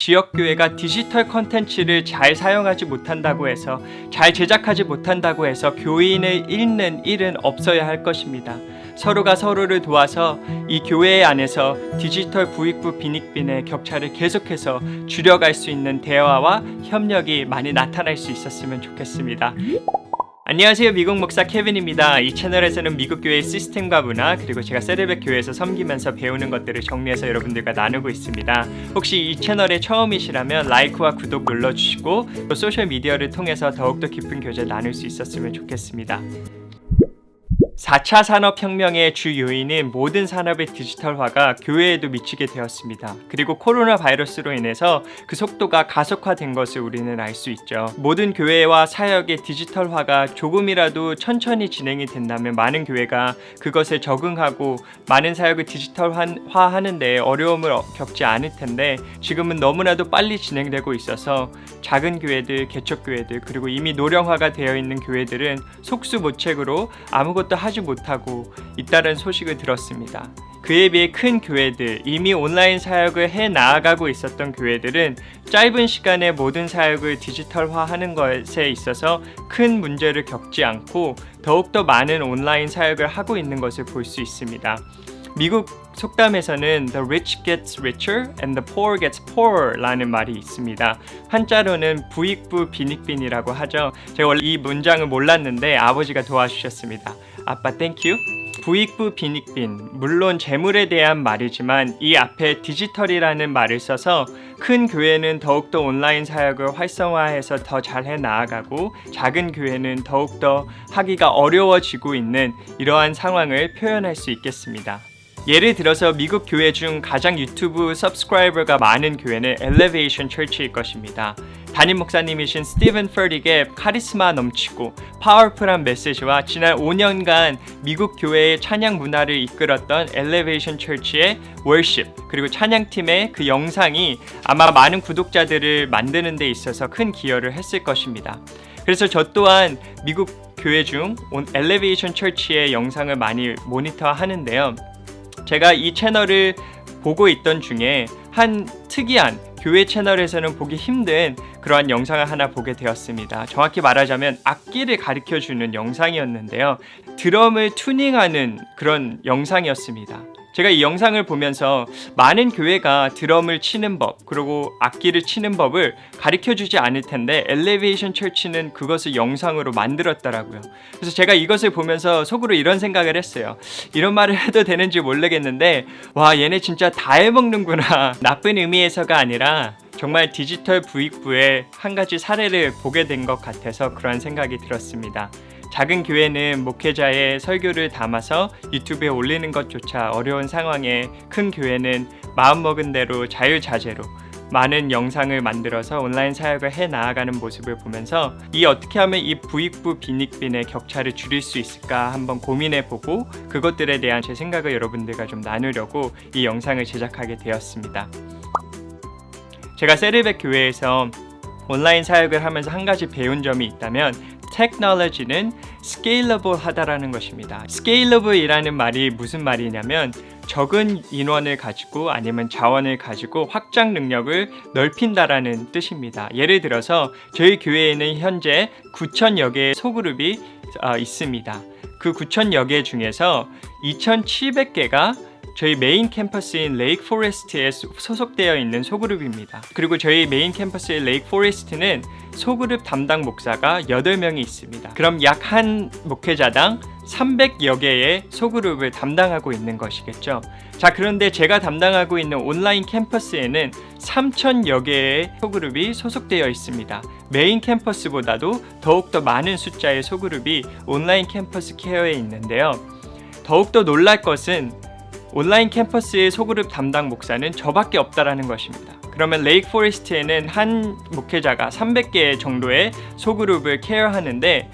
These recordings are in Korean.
지역교회가 디지털 콘텐츠를 잘 사용하지 못한다고 해서, 잘 제작하지 못한다고 해서 교인을 잃는 일은 없어야 할 것입니다. 서로가 서로를 도와서 이 교회 안에서 디지털 부익부 빈익빈의 격차를 계속해서 줄여갈 수 있는 대화와 협력이 많이 나타날 수 있었으면 좋겠습니다. 안녕하세요, 미국 목사 케빈입니다. 이 채널에서는 미국 교회의 시스템과 문화, 그리고 제가 세르벡 교회에서 섬기면서 배우는 것들을 정리해서 여러분들과 나누고 있습니다. 혹시 이 채널에 처음이시라면 라이크와 구독 눌러주시고, 또 소셜미디어를 통해서 더욱더 깊은 교제를 나눌 수 있었으면 좋겠습니다. 4차 산업혁명의 주 요인인 모든 산업의 디지털화가 교회에도 미치게 되었습니다. 그리고 코로나 바이러스로 인해서 그 속도가 가속화된 것을 우리는 알 수 있죠. 모든 교회와 사역의 디지털화가 조금이라도 천천히 진행이 된다면 많은 교회가 그것에 적응하고 많은 사역을 디지털화하는 데 어려움을 겪지 않을 텐데, 지금은 너무나도 빨리 진행되고 있어서 작은 교회들, 개척교회들, 그리고 이미 노령화가 되어 있는 교회들은 속수무책으로 아무것도 하지 못하고 있다는 소식을 들었습니다. 그에 비해 큰 교회들, 이미 온라인 사역을 해 나아가고 있었던 교회들은 짧은 시간에 모든 사역을 디지털화하는 것에 있어서 큰 문제를 겪지 않고 더욱더 많은 온라인 사역을 하고 있는 것을 볼 수 있습니다. 미국 속담에서는 The rich gets richer and the poor gets poorer 라는 말이 있습니다. 한자로는 부익부 빈익빈이라고 하죠. 제가 원래 이 문장을 몰랐는데 아버지가 도와주셨습니다. 아빠 땡큐. 부익부 빈익빈, 물론 재물에 대한 말이지만 이 앞에 디지털이라는 말을 써서 큰 교회는 더욱더 온라인 사역을 활성화해서 더 잘해 나아가고, 작은 교회는 더욱더 하기가 어려워지고 있는 이러한 상황을 표현할 수 있겠습니다. 예를 들어서 미국 교회 중 가장 유튜브 서브스크라이버가 많은 교회는 엘리베이션 처치일 것입니다. 담임 목사님이신 스티븐 퍼딕의 카리스마 넘치고 파워풀한 메시지와 지난 5년간 미국 교회의 찬양 문화를 이끌었던 엘리베이션 처치의 월십, 그리고 찬양팀의 그 영상이 아마 많은 구독자들을 만드는 데 있어서 큰 기여를 했을 것입니다. 그래서 저 또한 미국 교회 중 엘리베이션 처치의 영상을 많이 모니터 하는데요. 제가 이 채널을 보고 있던 중에 한 특이한, 교회 채널에서는 보기 힘든 그러한 영상을 하나 보게 되었습니다. 정확히 말하자면 악기를 가르쳐주는 영상이었는데요. 드럼을 튜닝하는 그런 영상이었습니다. 제가 이 영상을 보면서 많은 교회가 드럼을 치는 법, 그리고 악기를 치는 법을 가르쳐주지 않을 텐데 엘리베이션 처치는 그것을 영상으로 만들었더라고요. 그래서 제가 이것을 보면서 속으로 이런 생각을 했어요. 이런 말을 해도 되는지 모르겠는데, 와, 얘네 진짜 다 해먹는구나. 나쁜 의미에서가 아니라 정말 디지털 부익부의 한 가지 사례를 보게 된 것 같아서 그런 생각이 들었습니다. 작은 교회는 목회자의 설교를 담아서 유튜브에 올리는 것조차 어려운 상황에, 큰 교회는 마음먹은 대로 자유자재로 많은 영상을 만들어서 온라인 사역을 해 나아가는 모습을 보면서 어떻게 하면 이 부익부 빈익빈의 격차를 줄일 수 있을까 한번 고민해보고, 그것들에 대한 제 생각을 여러분들과 좀 나누려고 이 영상을 제작하게 되었습니다. 제가 세르벡 교회에서 온라인 사역을 하면서 한 가지 배운 점이 있다면, 테크놀로지는 스케일러블 하다라는 것입니다. 스케일러블이라는 말이 무슨 말이냐면, 적은 인원을 가지고 아니면 자원을 가지고 확장 능력을 넓힌다라는 뜻입니다. 예를 들어서 저희 교회에는 현재 9,000여 개의 소그룹이 있습니다. 그 9,000여 개 중에서 2,700개가 저희 메인 캠퍼스인 레이크 포레스트에 소속되어 있는 소그룹입니다. 그리고 저희 메인 캠퍼스의 레이크 포레스트는 소그룹 담당 목사가 8명이 있습니다. 그럼 약 한 목회자당 300여 개의 소그룹을 담당하고 있는 것이겠죠. 자, 그런데 제가 담당하고 있는 온라인 캠퍼스에는 3,000여 개의 소그룹이 소속되어 있습니다. 메인 캠퍼스보다도 더욱더 많은 숫자의 소그룹이 온라인 캠퍼스 케어에 있는데요. 더욱더 놀랄 것은 온라인 캠퍼스의 소그룹 담당 목사는 저밖에 없다라는 것입니다. 그러면 레이크 포레스트에는 한 목회자가 300개 정도의 소그룹을 케어하는데,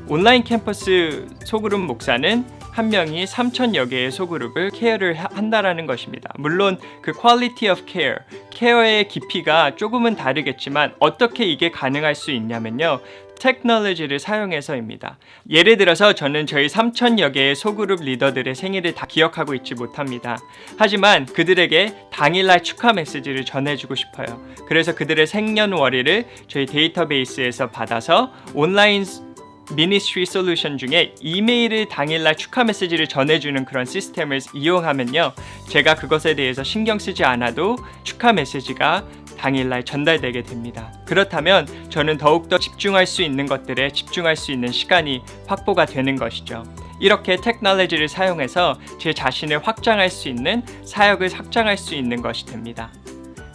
온라인 캠퍼스 소그룹 목사는 한 명이 3,000여 개의 소그룹을 케어를 한다라는 것입니다. 물론 그 quality of 케어의 깊이가 조금은 다르겠지만 어떻게 이게 가능할 수 있냐면요, 테크놀로지를 사용해서입니다. 예를 들어서 저는 저희 3,000여 개의 소그룹 리더들의 생일을 다 기억하고 있지 못합니다. 하지만 그들에게 당일날 축하 메시지를 전해주고 싶어요. 그래서 그들의 생년월일을 저희 데이터베이스에서 받아서 온라인 미니스트리 솔루션 중에 이메일을 당일날 축하 메시지를 전해주는 그런 시스템을 이용하면요, 제가 그것에 대해서 신경 쓰지 않아도 축하 메시지가 당일날 전달되게 됩니다. 그렇다면 저는 더욱더 집중할 수 있는 것들에 집중할 수 있는 시간이 확보가 되는 것이죠. 이렇게 테크놀로지를 사용해서 제 자신을 확장할 수 있는, 사역을 확장할 수 있는 것이 됩니다.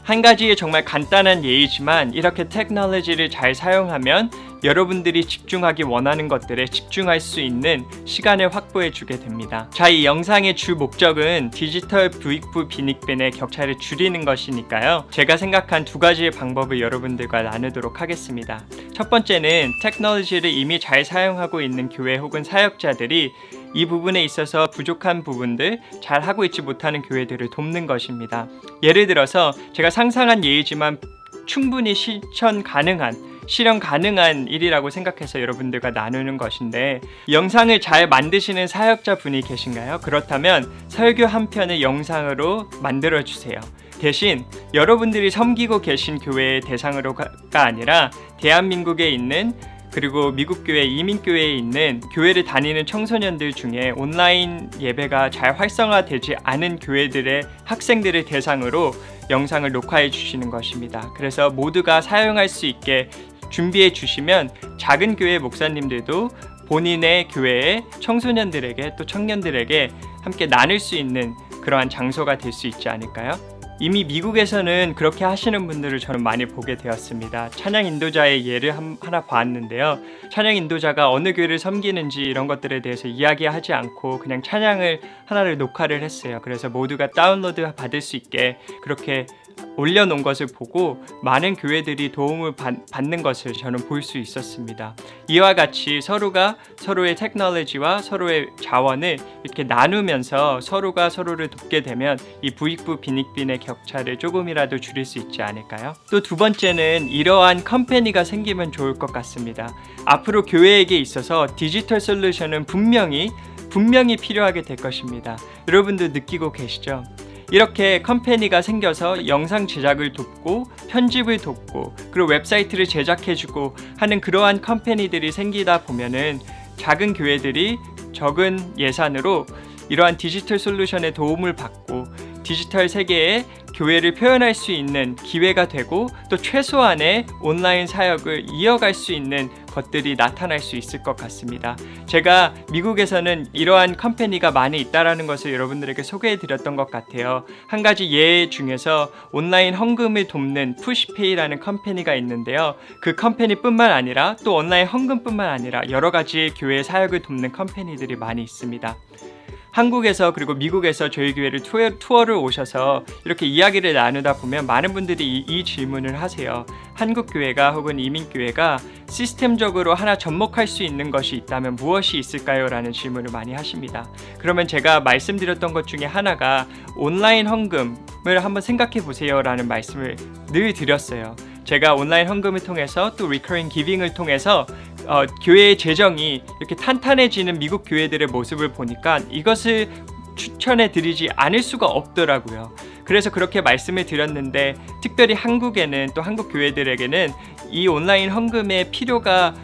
한 가지의 정말 간단한 예이지만 이렇게 테크놀로지를 잘 사용하면 여러분들이 집중하기 원하는 것들에 집중할 수 있는 시간을 확보해 주게 됩니다. 자, 이 영상의 주 목적은 디지털 부익부 빈익빈의 격차를 줄이는 것이니까요, 제가 생각한 두 가지의 방법을 여러분들과 나누도록 하겠습니다. 첫 번째는 테크놀로지를 이미 잘 사용하고 있는 교회 혹은 사역자들이 이 부분에 있어서 부족한 부분들, 잘 하고 있지 못하는 교회들을 돕는 것입니다. 예를 들어서 제가 상상한 예이지만 충분히 실천 가능한 일이라고 생각해서 여러분들과 나누는 것인데, 영상을 잘 만드시는 사역자 분이 계신가요? 그렇다면 설교 한 편을 영상으로 만들어 주세요. 대신 여러분들이 섬기고 계신 교회의 대상으로가 아니라 대한민국에 있는, 그리고 미국 교회, 이민 교회에 있는 교회를 다니는 청소년들 중에 온라인 예배가 잘 활성화되지 않은 교회들의 학생들을 대상으로 영상을 녹화해 주시는 것입니다. 그래서 모두가 사용할 수 있게 준비해 주시면 작은 교회 목사님들도 본인의 교회의 청소년들에게 또 청년들에게 함께 나눌 수 있는 그러한 장소가 될 수 있지 않을까요? 이미 미국에서는 그렇게 하시는 분들을 저는 많이 보게 되었습니다. 찬양 인도자의 예를 하나 봤는데요, 찬양 인도자가 어느 교회를 섬기는지 이런 것들에 대해서 이야기하지 않고 그냥 찬양을 하나를 녹화를 했어요. 그래서 모두가 다운로드 받을 수 있게 그렇게 올려놓은 것을 보고 많은 교회들이 도움을 받는 것을 저는 볼 수 있었습니다. 이와 같이 서로가 서로의 테크놀로지와 서로의 자원을 이렇게 나누면서 서로가 서로를 돕게 되면 이 부익부 빈익빈의 격차를 조금이라도 줄일 수 있지 않을까요? 또 두 번째는 이러한 컴퍼니가 생기면 좋을 것 같습니다. 앞으로 교회에게 있어서 디지털 솔루션은 분명히 필요하게 될 것입니다. 여러분도 느끼고 계시죠? 이렇게 컴퍼니가 생겨서 영상 제작을 돕고 편집을 돕고 그리고 웹사이트를 제작해주고 하는 그러한 컴퍼니들이 생기다 보면은 작은 교회들이 적은 예산으로 이러한 디지털 솔루션의 도움을 받고 디지털 세계에 교회를 표현할 수 있는 기회가 되고 또 최소한의 온라인 사역을 이어갈 수 있는 것들이 나타날 수 있을 것 같습니다. 제가 미국에서는 이러한 컴퍼니가 많이 있다라는 것을 여러분들에게 소개해 드렸던 것 같아요. 한 가지 예 중에서 온라인 헌금을 돕는 푸시페이라는 컴퍼니가 있는데요, 그 컴퍼니뿐만 아니라 또 온라인 헌금뿐만 아니라 여러 가지 교회 사역을 돕는 컴퍼니들이 많이 있습니다. 한국에서 그리고 미국에서 저희 교회를 투어를 오셔서 이렇게 이야기를 나누다 보면 많은 분들이 이 질문을 하세요. 한국 교회가 혹은 이민 교회가 시스템적으로 하나 접목할 수 있는 것이 있다면 무엇이 있을까요? 라는 질문을 많이 하십니다. 그러면 제가 말씀드렸던 것 중에 하나가 온라인 헌금을 한번 생각해 보세요 라는 말씀을 늘 드렸어요. 제가 온라인 헌금을 통해서 또 리커링 기빙을 통해서 교회의 재정이 이렇게 탄탄해지는 미국 교회들의 모습을 보니까 이것을 추천해 드리지 않을 수가 없더라고요. 그래서 그렇게 말씀을 드렸는데 특별히 한국에는 또 한국 교회들에게는 이 온라인 헌금의 필요가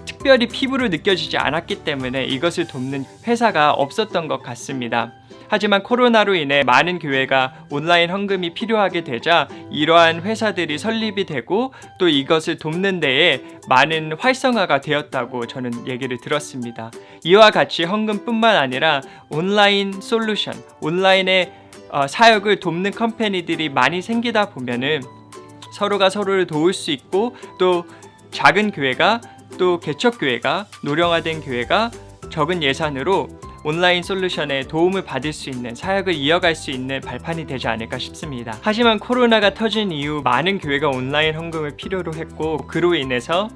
특별히 피부로 느껴지지 않았기 때문에 이것을 돕는 회사가 없었던 것 같습니다. 하지만 코로나로 인해 많은 교회가 온라인 헌금이 필요하게 되자 이러한 회사들이 설립이 되고 또 이것을 돕는 데에 많은 활성화가 되었다고 저는 얘기를 들었습니다. 이와 같이 헌금뿐만 아니라 온라인 솔루션, 온라인의 사역을 돕는 컴퍼니들이 많이 생기다 보면은 서로가 서로를 도울 수 있고 또 작은 교회가 또 개척교회가 노령화된 교회가 적은 예산으로 온라인 솔루션에 도움을 받을 수 있는 사역을 이어갈 수 있는 발판이 되지 않을까 싶습니다. 하지만 코로나가 터진 이후 많은 교회가 온라인 헌금을 필요로 했고 그로 인해서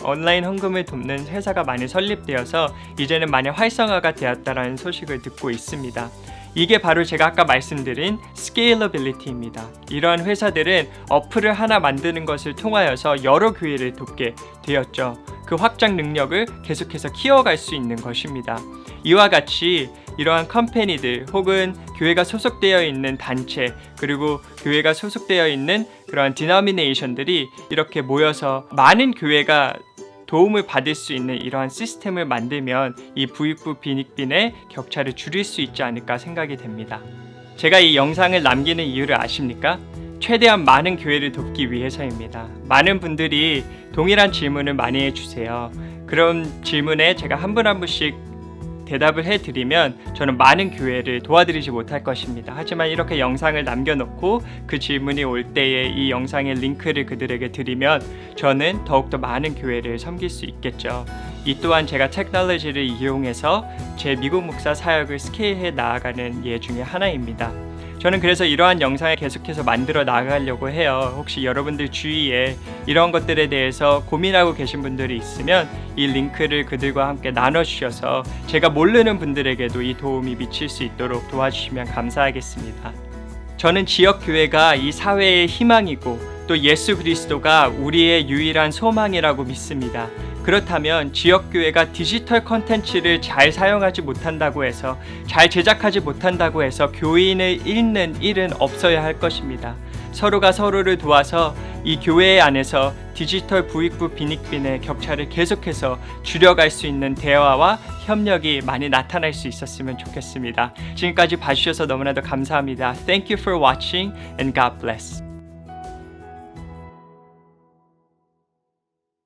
온라인 헌금을 돕는 회사가 많이 설립되어서 이제는 많이 활성화가 되었다는 소식을 듣고 있습니다. 이게 바로 제가 아까 말씀드린 scalability입니다. 이러한 회사들은 어플을 하나 만드는 것을 통하여서 여러 교회를 돕게 되었죠. 그 확장 능력을 계속해서 키워갈 수 있는 것입니다. 이와 같이 이러한 컴퍼니들 혹은 교회가 소속되어 있는 단체 그리고 교회가 소속되어 있는 그러한 디노미네이션들이 이렇게 모여서 많은 교회가 도움을 받을 수 있는 이러한 시스템을 만들면 이 부익부 빈익빈의 격차를 줄일 수 있지 않을까 생각이 됩니다. 제가 이 영상을 남기는 이유를 아십니까? 최대한 많은 교회를 돕기 위해서입니다. 많은 분들이 동일한 질문을 많이 해주세요. 그런 질문에 제가 한 분 한 분씩 대답을 해드리면 저는 많은 교회를 도와드리지 못할 것입니다. 하지만 이렇게 영상을 남겨놓고 그 질문이 올 때에 이 영상의 링크를 그들에게 드리면 저는 더욱더 많은 교회를 섬길 수 있겠죠. 이 또한 제가 테크놀로지를 이용해서 제 미국 목사 사역을 스케일해 나아가는 예 중에 하나입니다. 저는 그래서 이러한 영상을 계속해서 만들어 나가려고 해요. 혹시 여러분들 주위에 이런 것들에 대해서 고민하고 계신 분들이 있으면 이 링크를 그들과 함께 나눠주셔서 제가 모르는 분들에게도 이 도움이 미칠 수 있도록 도와주시면 감사하겠습니다. 저는 지역교회가 이 사회의 희망이고 또 예수 그리스도가 우리의 유일한 소망이라고 믿습니다. 그렇다면 지역교회가 디지털 컨텐츠를 잘 사용하지 못한다고 해서 잘 제작하지 못한다고 해서 교인을 잃는 일은 없어야 할 것입니다. 서로가 서로를 도와서 이 교회 안에서 디지털 부익부 빈익빈의 격차를 계속해서 줄여갈 수 있는 대화와 협력이 많이 나타날 수 있었으면 좋겠습니다. 지금까지 봐주셔서 너무나도 감사합니다. Thank you for watching and God bless.